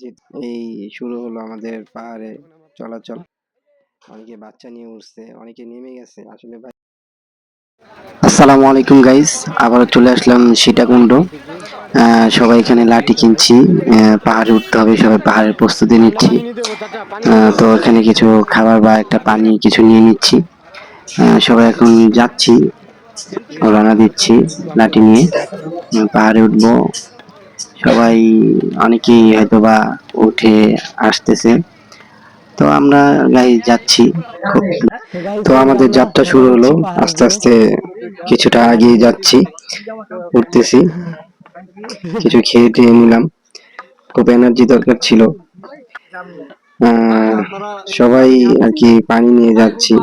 যে এই শুরু হলো আমাদের পাহাড়ে চলাচল। অনেকে বাচ্চা নিয়ে উঠছে, অনেকে নেমে গেছে আসলে ভাই। আসসালামু আলাইকুম গাইস, আবার চলে আসলাম সীতাকুণ্ড। সবাই এখানে লাঠি কিনছি, পাহাড়ে উঠতে হবে, সবাই পাহাড়ের প্রস্তুতি নিচ্ছি। তো এখানে কিছু খাবার বা একটা পানি কিছু নিয়ে নিচ্ছি। সবাই এখন যাচ্ছি, রওনা দিচ্ছি লাঠি নিয়ে, পাহাড়ে উঠবো। সবাই অনেকেই হয়তোবা উঠে আসতেছে, তো আমরা গাই যাচ্ছি। তো আমাদের যাত্রা শুরু হলো, আস্তে আস্তে কিছুটা এগিয়ে যাচ্ছি, উঠতেছি। কিছু খেয়ে টেয়ে নিলাম, খুব এনার্জি দরকার ছিল। সবাই আর কি পানি নিয়ে যাচ্ছি।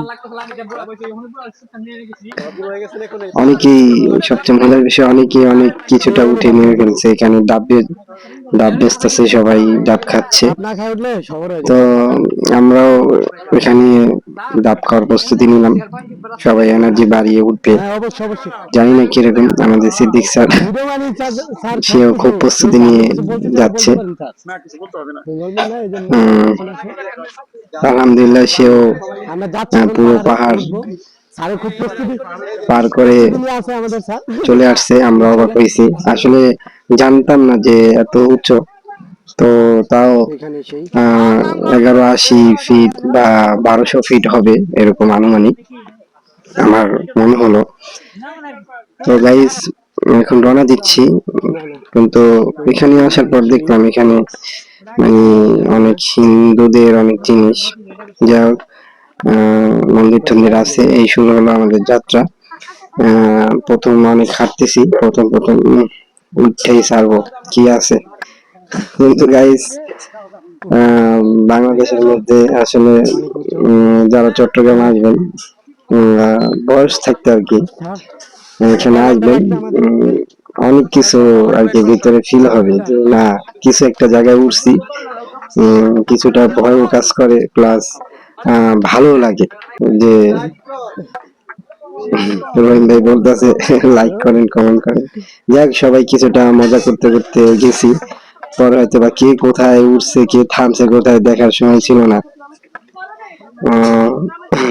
অনেকেই, সবচেয়ে মজার বিষয়, অনেকেই অনেক কিছুটা উঠে নেমে ফেলছে। এখানে ডাব বেচতেছে, সবাই ডাব খাচ্ছে। তো আমরাও এখানে ডাব খাওয়ার প্রস্তুতি নিলাম, সবাই এনার্জি বাড়িয়ে উঠবে। জানি না কিরকম আমাদের সিদ্দিক স্যার, সেও খুব প্রস্তুতি নিয়ে যাচ্ছে। আলহামদুলিল্লাহ, সেও পুরো পাহাড় পার করে চলে আসছে। আমরা অবাক হয়েছি, আসলে জানতাম না যে এত উচ্চ। তো তাও 1180 ফিট বা 1200 ফিট হবে এরকম আনুমানিক আমার মনে হলো। তো গাইস, এখন রওনা দিচ্ছি। কিন্তু এখানে আসার পর দেখলাম এখানে মানে অনেক হিন্দুদের অনেক জিনিস, যা হোক, মন্দির টন্দির আছে। এই শুরু হলো আমাদের যাত্রা। প্রথম অনেক হাঁটতেছি, প্রথম উঠেই ছাড়বো কি আছে। কিন্তু গাইস, বাংলাদেশের মধ্যে আসলে যারা চট্টগ্রাম আসবেন, বয়স থাকতে আর কি এখানে আসবেন, অনেক কিছু আর কি ভিতরে ফিল হবে যে না, কিছু একটা জায়গায় উঠছি। কিছুটা ভয়ও কাজ করে, প্লাস ভালো লাগে যে রহিম ভাই বলতেছে লাইক করেন, কমেন্ট করেন। যাক, সবাই কিছুটা মজা করতে করতে গেছি। পরে হয়তো বা কে কোথায় উঠছে, কে থামছে কোথায় দেখার সময় ছিল না।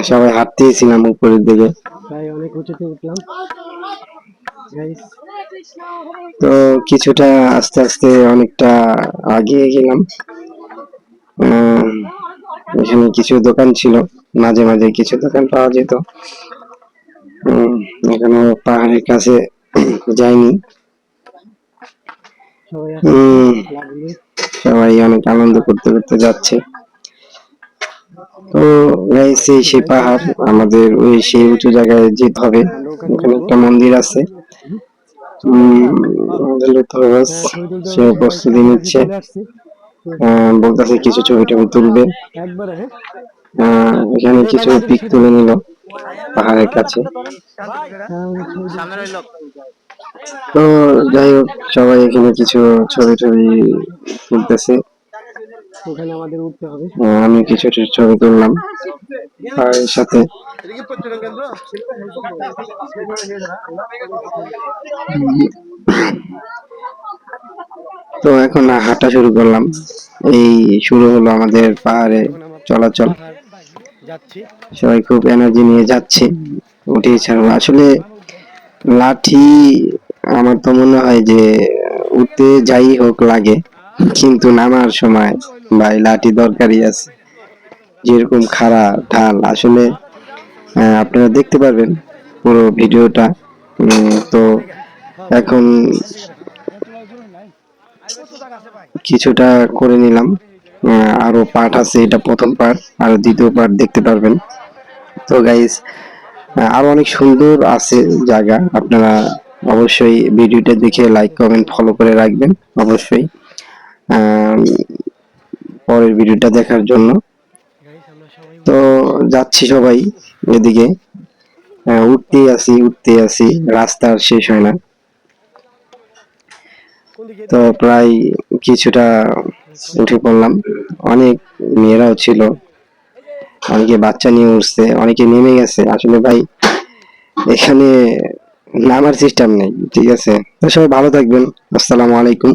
সবাই হাঁটতেই ছিলাম উপরের দিকে। অনেক উঁচুতে উঠলাম, তো কিছুটা আস্তে আস্তে অনেকটা আগিয়ে গেলাম। এখানে কিছু দোকান ছিল, মাঝে মাঝে কিছু দোকান পাওয়া যেত। এখনো পাহাড়ের কাছে যাইনি। সবাই অনেক আনন্দ করতে করতে যাচ্ছে। তো গাইস, সেই পাহাড় আমাদের ওই সেই উঁচু জায়গায় যেতে হবে। ওখানে একটা মন্দির আছে। সে প্রস্তুতি নিচ্ছে, বলতেছে কিছু ছবি টবি তুলবে। এখানে কিছু পিক তুলে নিল পাহাড়ের কাছে। তো যাই হোক, সবাই এখানে কিছু ছবি টবি তুলতেছে। আমি কিছু ছবি তুললাম পাহাড়ের সাথে। তো এখন হাঁটা শুরু করলাম। এই শুরু হলো আমাদের পাহাড়ে চলাচল। সবাই খুব এনার্জি নিয়ে যাচ্ছে, উঠেই ছাড়বো। আসলে লাঠি, আমার তো মনে হয় যে উঠতে যাই হোক লাগে, কিন্তু নামার সময় ভাই লাঠি দরকারই আছে। যেরকম খাড়া ঢাল, আসলে আপনারা দেখতে পারবেন পুরো ভিডিওটা। তো এখন কিছুটা করে নিলাম, আরো পার্ট আছে, এটা প্রথম পার্ট, আরো দ্বিতীয় পার্ট দেখতে পারবেন। তো গাইস, আরো অনেক সুন্দর আছে জায়গা, আপনারা অবশ্যই ভিডিওটা দেখে লাইক কমেন্ট ফলো করে রাখবেন অবশ্যই, পরের ভিডিওটা দেখার জন্য। তো যাচ্ছি সবাই এদিকে, উঠতেই আসি, রাস্তা আর শেষ হয় না। তো প্রায় কিছুটা উঠে পড়লাম। অনেক মেয়েরাও ছিল, অনেকে বাচ্চা নিয়ে উঠছে, অনেকে নেমে গেছে। আসলে ভাই এখানে নামার সিস্টেম নেই, ঠিক আছে। তো সবাই ভালো থাকবেন, আসসালামু আলাইকুম।